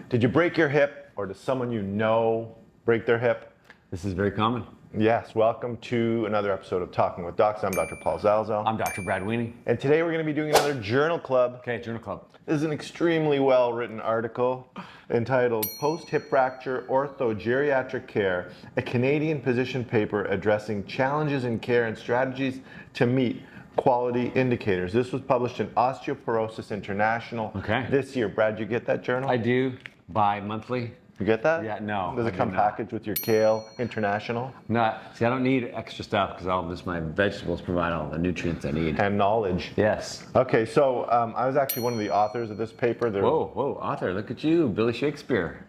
Did you break your hip, or does someone you know break their hip? This is very common. Yes, welcome to another episode of Talking with Docs. I'm Dr. Paul Zalzal. I'm Dr. Brad Weenie. And today we're going to be doing another journal club. Okay, journal club. This is an extremely well-written article entitled Post-Hip Fracture Ortho-Geriatric Care, a Canadian position paper addressing challenges in care and strategies to meet quality indicators. This was published in Osteoporosis International this year. Brad, you get that journal? I do, bi-monthly. You get that? Yeah, no. Does it come packaged with your Kale International? No, see, I don't need extra stuff because my vegetables provide all the nutrients I need. And knowledge. Yes. Okay, so I was actually one of the authors of this paper. Whoa, author, look at you, Billy Shakespeare.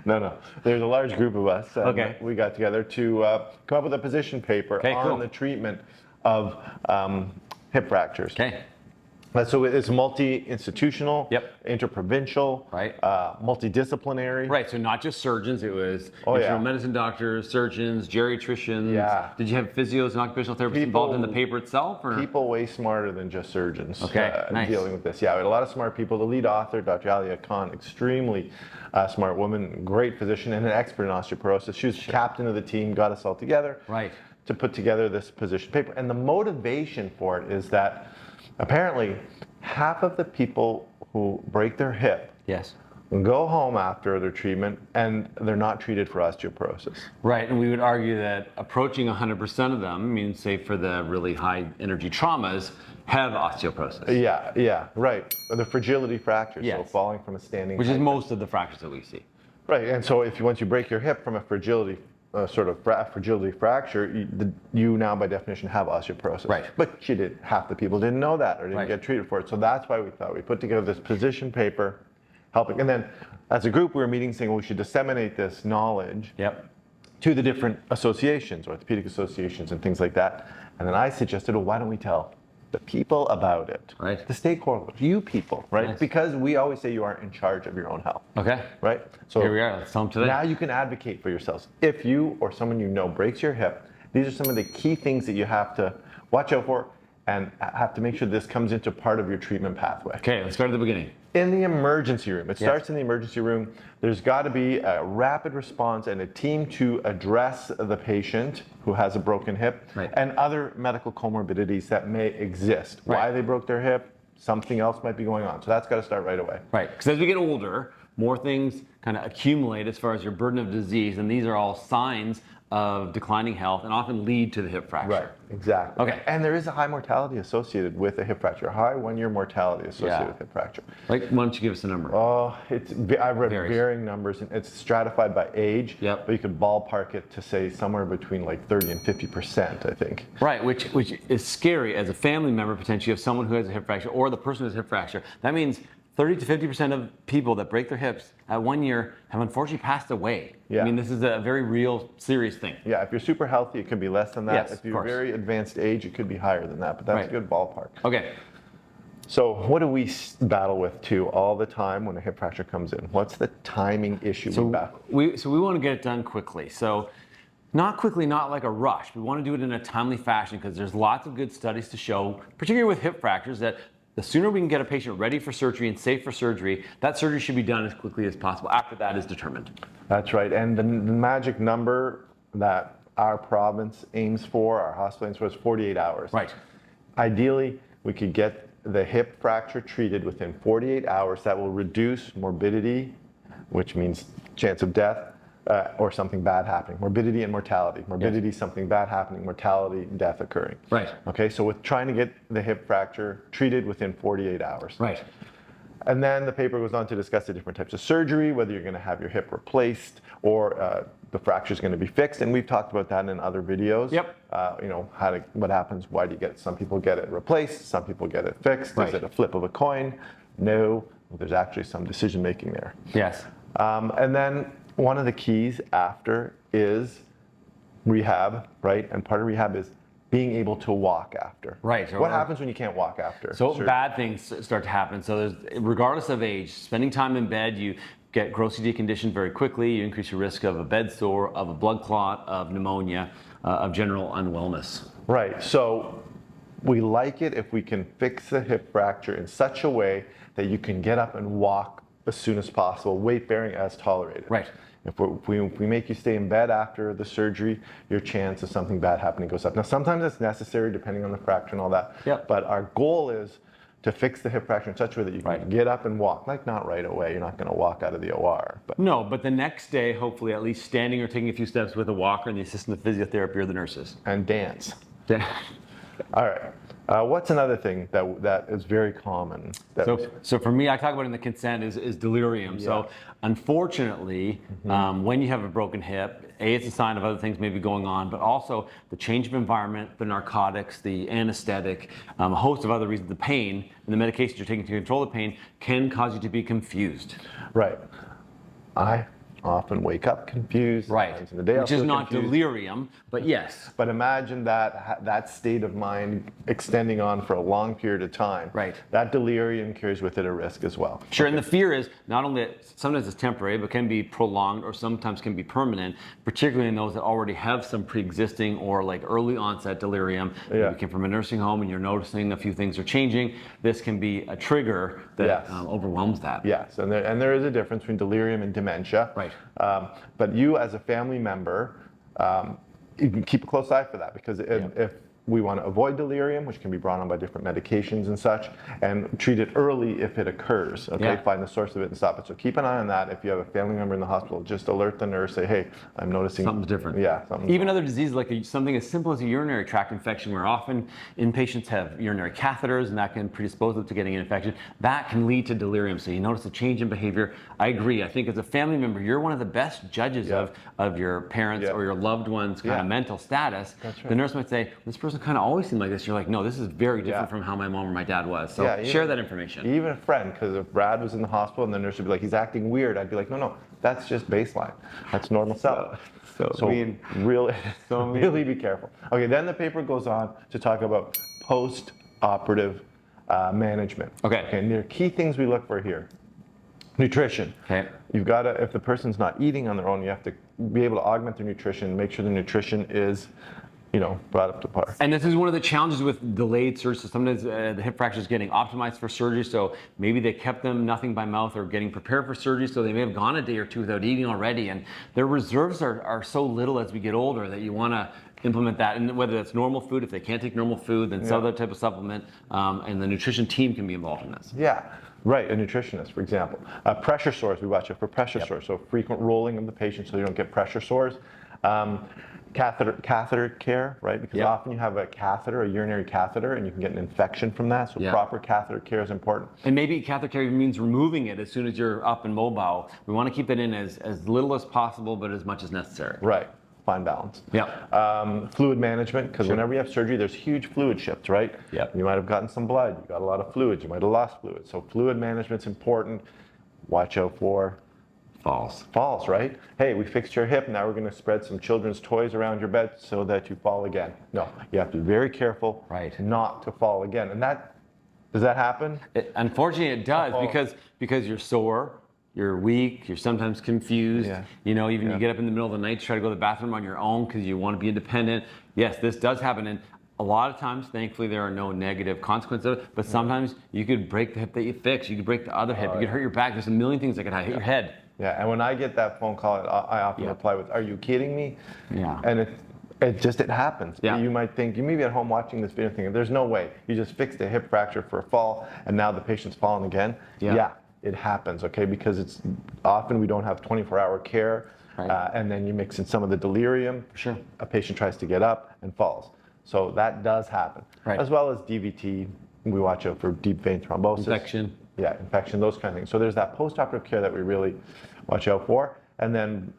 No. There's a large group of us. We got together to come up with a position paper on the treatment of hip fractures. Okay. So it's multi-institutional, interprovincial, multidisciplinary. Right, so not just surgeons, it was internal medicine doctors, surgeons, geriatricians. Yeah. Did you have physios and occupational therapists involved in the paper itself? Or? People way smarter than just surgeons nice. dealing with this. Yeah, we had a lot of smart people. The lead author, Dr. Alia Khan, extremely smart woman, great physician, and an expert in osteoporosis. She was captain of the team, got us all together to put together this position paper. And the motivation for it is that apparently, half of the people who break their hip go home after their treatment and they're not treated for osteoporosis. Right, and we would argue that approaching 100% of them, means say for the really high energy traumas, have osteoporosis. Yeah, right. Or the fragility fractures, so falling from a standing which is most of the fractures that we see. Right, and so once you break your hip from a fragility fragility fracture, you now by definition have osteoporosis. Right. But half the people didn't know that or didn't get treated for it. So that's why we thought we put together this position paper helping. And then as a group we were meeting saying, well, we should disseminate this knowledge to the different associations, orthopedic associations and things like that. And then I suggested, well, why don't we tell the people about it, the stakeholders, you people, right? Because we always say you aren't in charge of your own health. Right? So here we are, let's tell them today. Now you can advocate for yourselves. If you or someone you know breaks your hip, these are some of the key things that you have to watch out for and have to make sure this comes into part of your treatment pathway. Okay, let's start at the beginning. In the emergency room, it starts in the emergency room. There's got to be a rapid response and a team to address the patient who has a broken hip and other medical comorbidities that may exist. Why they broke their hip, something else might be going on. So that's got to start right away. Right, because as we get older, more things kind of accumulate as far as your burden of disease, and these are all signs of declining health and often lead to the hip fracture. Right, exactly. Okay. And there is a high mortality associated with a hip fracture, a high one-year mortality associated with hip fracture. Like, why don't you give us a number? Oh, I've read varying numbers, and it's stratified by age, but you could ballpark it to say somewhere between like 30 and 50%, I think. Right, which is scary as a family member potentially of someone who has a hip fracture or the person who has a hip fracture. That means 30 to 50% of people that break their hips at 1 year have unfortunately passed away. I mean, this is a very real, serious thing. Yeah, if you're super healthy, it could be less than that. If you're very advanced age, it could be higher than that, but that's a good ballpark. Okay. So what do we battle with too all the time when a hip fracture comes in? What's the timing issue we battle? So we want to get it done quickly. So not quickly, not like a rush. We want to do it in a timely fashion because there's lots of good studies to show, particularly with hip fractures, that the sooner we can get a patient ready for surgery and safe for surgery, that surgery should be done as quickly as possible. After that is determined. That's right. And the magic number that our province aims for, our hospital aims for, is 48 hours. Right. Ideally, we could get the hip fracture treated within 48 hours. That will reduce morbidity, which means chance of death, or something bad happening. Morbidity and mortality. Morbidity, something bad happening. Mortality, death occurring. Right. Okay, so with trying to get the hip fracture treated within 48 hours. Right. And then the paper goes on to discuss the different types of surgery, whether you're going to have your hip replaced or the fracture is going to be fixed. And we've talked about that in other videos. You know, what happens, why do you get it? Some people get it replaced, some people get it fixed. Is it a flip of a coin? No, there's actually some decision making there. Yes. And then one of the keys after is rehab, right? And part of rehab is being able to walk after. Right. What happens when you can't walk after? So bad things start to happen. So regardless of age, spending time in bed, you get grossly deconditioned very quickly. You increase your risk of a bed sore, of a blood clot, of pneumonia, of general unwellness. Right. So we like it if we can fix the hip fracture in such a way that you can get up and walk as soon as possible, weight bearing as tolerated. Right. If we make you stay in bed after the surgery, your chance of something bad happening goes up. Now, sometimes it's necessary depending on the fracture and all that. Yep. But our goal is to fix the hip fracture in such a way that you can get up and walk. Like, not right away. You're not going to walk out of the OR. But No, but the next day, hopefully at least standing or taking a few steps with a walker and the assistant of physiotherapy or the nurses. and dance. All right. What's another thing that is very common? So for me, I talk about in the consent is delirium. Yeah. So unfortunately, when you have a broken hip, it's a sign of other things maybe going on, but also the change of environment, the narcotics, the anesthetic, a host of other reasons, the pain, and the medications you're taking to control the pain can cause you to be confused. Right. I often wake up confused. Right. Times in the day Which I'll is feel not confused. delirium, but yes. But imagine that state of mind extending on for a long period of time. Right. That delirium carries with it a risk as well. Sure, and the fear is not only that sometimes it's temporary, but can be prolonged or sometimes can be permanent, particularly in those that already have some pre-existing or like early onset delirium. Yeah. You came from a nursing home and you're noticing a few things are changing. This can be a trigger that Yes. overwhelms that. Yes, and there is a difference between delirium and dementia. Right. But you, as a family member, you can keep a close eye for that, because if we want to avoid delirium, which can be brought on by different medications and such, and treat it early if it occurs. Okay, Yeah. find the source of it and stop it. So keep an eye on that. If you have a family member in the hospital, just alert the nurse. Say, hey, I'm noticing Something's different. Yeah, something. Even other diseases like something as simple as a urinary tract infection, where often inpatients have urinary catheters and that can predispose them to getting an infection, that can lead to delirium. So you notice a change in behavior. I agree. I think as a family member, you're one of the best judges of your parents or your loved one's kind of mental status. That's right. The nurse might say, this person kind of always seemed like this. You're like, no, this is very different from how my mom or my dad was. So share that information. Even a friend, because if Brad was in the hospital and the nurse would be like, he's acting weird, I'd be like, no, that's just baseline. That's normal stuff. So mean. really, So mean. really be careful. Okay, then the paper goes on to talk about post-operative management. Okay. And there are key things we look for here. Nutrition. Okay. You've got to, if the person's not eating on their own, you have to be able to augment their nutrition, make sure the nutrition is, brought up to par. And this is one of the challenges with delayed surgery. So sometimes the hip fracture is getting optimized for surgery. So maybe they kept them nothing by mouth or getting prepared for surgery. So they may have gone a day or two without eating already. And their reserves are so little as we get older that you want to implement that. And whether that's normal food, if they can't take normal food, then some other type of supplement. And the nutrition team can be involved in this. Yeah. Right, a nutritionist, for example. Pressure sores, we watch out for pressure sores. So frequent rolling of the patient so they don't get pressure sores. Catheter care, right? Because often you have a catheter, a urinary catheter, and you can get an infection from that. So proper catheter care is important. And maybe catheter care means removing it as soon as you're up and mobile. We want to keep it in as little as possible, but as much as necessary. Right, fine balance. Yeah. Fluid management, because whenever you have surgery, there's huge fluid shifts, right? Yep. You might have gotten some blood, you got a lot of fluids, you might have lost fluid. So fluid management's important. Watch out for falls, right? Hey, we fixed your hip, now we're going to spread some children's toys around your bed so that you fall again. No, you have to be very careful not to fall again. And does that happen? Unfortunately, it does because you're sore, you're weak, you're sometimes confused. You get up in the middle of the night to try to go to the bathroom on your own because you want to be independent. Yes, this does happen. And a lot of times, thankfully, there are no negative consequences of it, but sometimes you could break the hip that you fix, you could break the other hip, you could hurt your back. There's a million things that could hit your head. Yeah, and when I get that phone call, I often reply with, "Are you kidding me?" Yeah. And it happens. Yeah. You might think, you may be at home watching this video thinking, there's no way. You just fixed a hip fracture for a fall, and now the patient's fallen again. Yeah, it happens, okay? Because it's often we don't have 24-hour care, and then you mix in some of the delirium. Sure. A patient tries to get up and falls. So that does happen. As well as DVT. We watch out for deep vein thrombosis. Infection. Yeah, infection, those kind of things. So there's that postoperative care that we really watch out for. And then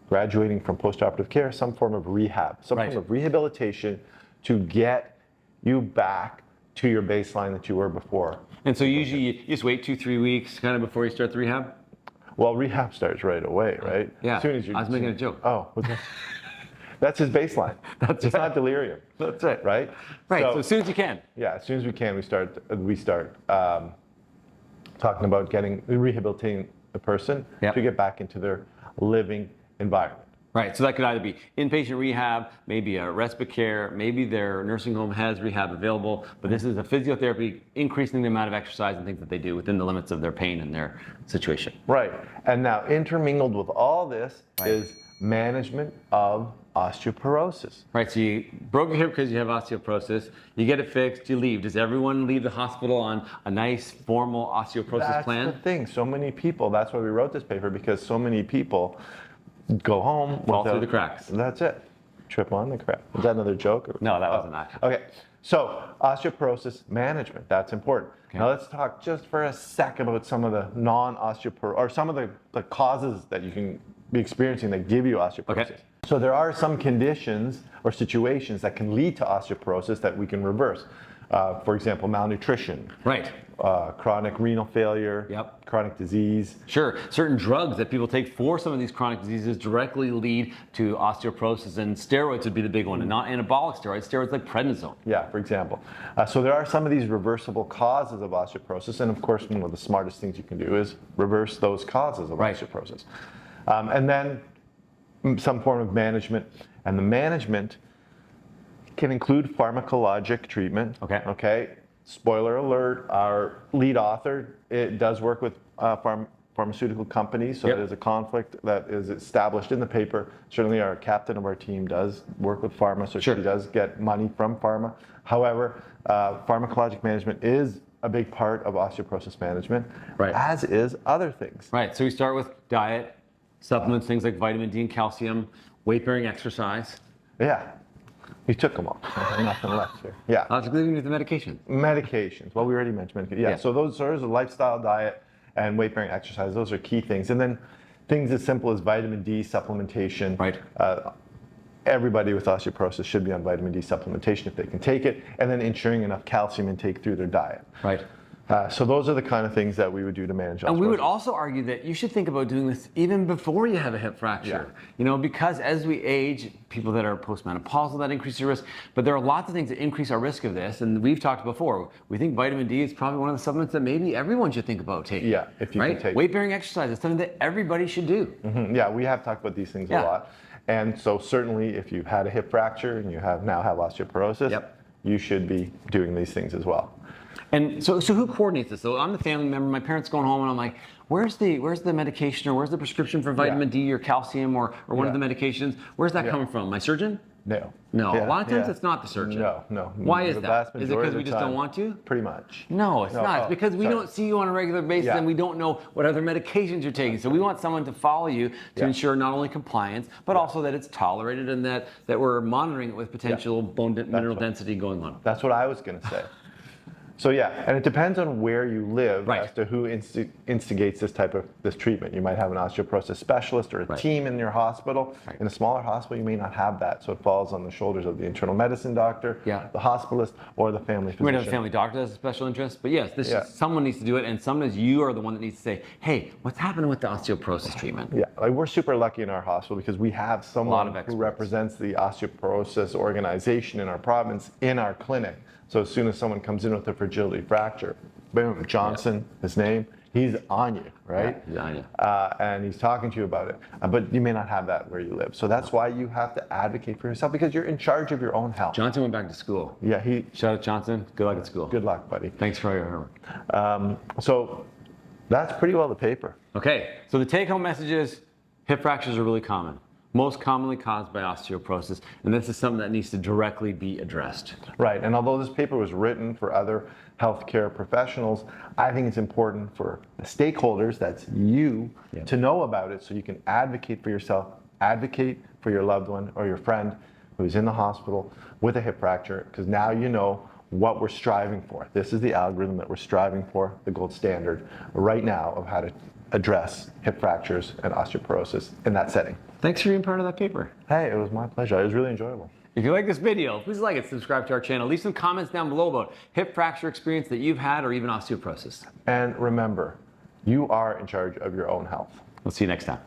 graduating from postoperative care, some form of rehab, some form of rehabilitation to get you back to your baseline that you were before. And so usually you just wait 2-3 weeks kind of before you start the rehab? Well, rehab starts right away, right? Yeah, As soon as I was making a joke. Oh, okay. That's his baseline. It's not delirium. That's it. Right? Right, so as soon as you can. Yeah, as soon as we can, we start talking about rehabilitating the person to get back into their living environment. Right, so that could either be inpatient rehab, maybe a respite care, maybe their nursing home has rehab available, but this is a physiotherapy increasing the amount of exercise and things that they do within the limits of their pain and their situation. Right, and now intermingled with all this is management of osteoporosis. Right, so you broke your hip because you have osteoporosis, you get it fixed, you leave. Does everyone leave the hospital on a nice formal osteoporosis plan? That's the thing, so many people, that's why we wrote this paper, because so many people go home Fall through the cracks. That's it. Trip on the crack. Is that another joke? Or? No, that wasn't that. Okay, so osteoporosis management, that's important. Okay. Now let's talk just for a second about some of the non-osteoporosis, or some of the causes that you can be experiencing that give you osteoporosis. Okay. So there are some conditions or situations that can lead to osteoporosis that we can reverse. For example, malnutrition. Right. Chronic renal failure. Yep. Chronic disease. Sure. Certain drugs that people take for some of these chronic diseases directly lead to osteoporosis, and steroids would be the big one, and not anabolic steroids like prednisone. Yeah, for example. So there are some of these reversible causes of osteoporosis, and of course, one of the smartest things you can do is reverse those causes of osteoporosis. And then some form of management, and the management can include pharmacologic treatment. Okay. Spoiler alert, our lead author, it does work with pharmaceutical companies, so there's a conflict that is established in the paper. Certainly our captain of our team does work with pharma, so she does get money from pharma. However, pharmacologic management is a big part of osteoporosis management, as is other things. Right, so we start with diet, supplements, things like vitamin D and calcium, weight-bearing exercise. Yeah. You took them all. Nothing left here. Yeah. I was leaving with the medications. Medications. Well, we already mentioned medications. Yeah. So those are lifestyle, diet, and weight-bearing exercise. Those are key things. And then things as simple as vitamin D supplementation. Right. Everybody with osteoporosis should be on vitamin D supplementation if they can take it, and then ensuring enough calcium intake through their diet. Right. So those are the kind of things that we would do to manage osteoporosis. And we would also argue that you should think about doing this even before you have a hip fracture. You know, because as we age, people that are postmenopausal, that increases your risk. But there are lots of things that increase our risk of this. And we've talked before, we think vitamin D is probably one of the supplements that maybe everyone should think about taking. Yeah, if you can take. Weight-bearing exercise is something that everybody should do. Mm-hmm. Yeah, we have talked about these things a lot. And so certainly if you've had a hip fracture and you now have osteoporosis, you should be doing these things as well. And so who coordinates this? So I'm the family member, my parents going home, and I'm like, where's the medication, or where's the prescription for vitamin D or calcium or one of the medications? Where's that coming from? My surgeon? No. No, a lot of times it's not the surgeon. No. Why is that? Is it because we just don't want to? Pretty much. No, it's not. It's because we don't see you on a regular basis and we don't know what other medications you're taking. So we want someone to follow you to ensure not only compliance, but also that it's tolerated and that we're monitoring it with potential bone mineral density going on. That's what I was going to say. So and it depends on where you live as to who instigates this treatment. You might have an osteoporosis specialist or a team in your hospital. In a smaller hospital, you may not have that, so it falls on the shoulders of the internal medicine doctor, the hospitalist, or the family physician. We might have a family doctor that has a special interest, but yes, someone needs to do it, and sometimes you are the one that needs to say, hey, what's happening with the osteoporosis treatment? Yeah, like we're super lucky in our hospital because we have someone who represents the osteoporosis organization in our province in our clinic. So as soon as someone comes in with a fragility fracture, boom, Johnson, his name, he's on you, right? He's on you. And he's talking to you about it. But you may not have that where you live. So that's why you have to advocate for yourself because you're in charge of your own health. Johnson went back to school. Yeah, shout out Johnson. Good luck at school. Good luck, buddy. Thanks for your hard work. So that's pretty well the paper. Okay, so the take-home message is hip fractures are really common. Most commonly caused by osteoporosis, and this is something that needs to directly be addressed. Right, and although this paper was written for other healthcare professionals, I think it's important for the stakeholders, that's you, to know about it so you can advocate for yourself, advocate for your loved one or your friend who's in the hospital with a hip fracture, because now you know what we're striving for. This is the algorithm that we're striving for, the gold standard right now of how to address hip fractures and osteoporosis in that setting. Thanks for being part of that paper. Hey, it was my pleasure. It was really enjoyable. If you like this video, please like it, subscribe to our channel, leave some comments down below about hip fracture experience that you've had or even osteoporosis. And remember, you are in charge of your own health. We'll see you next time.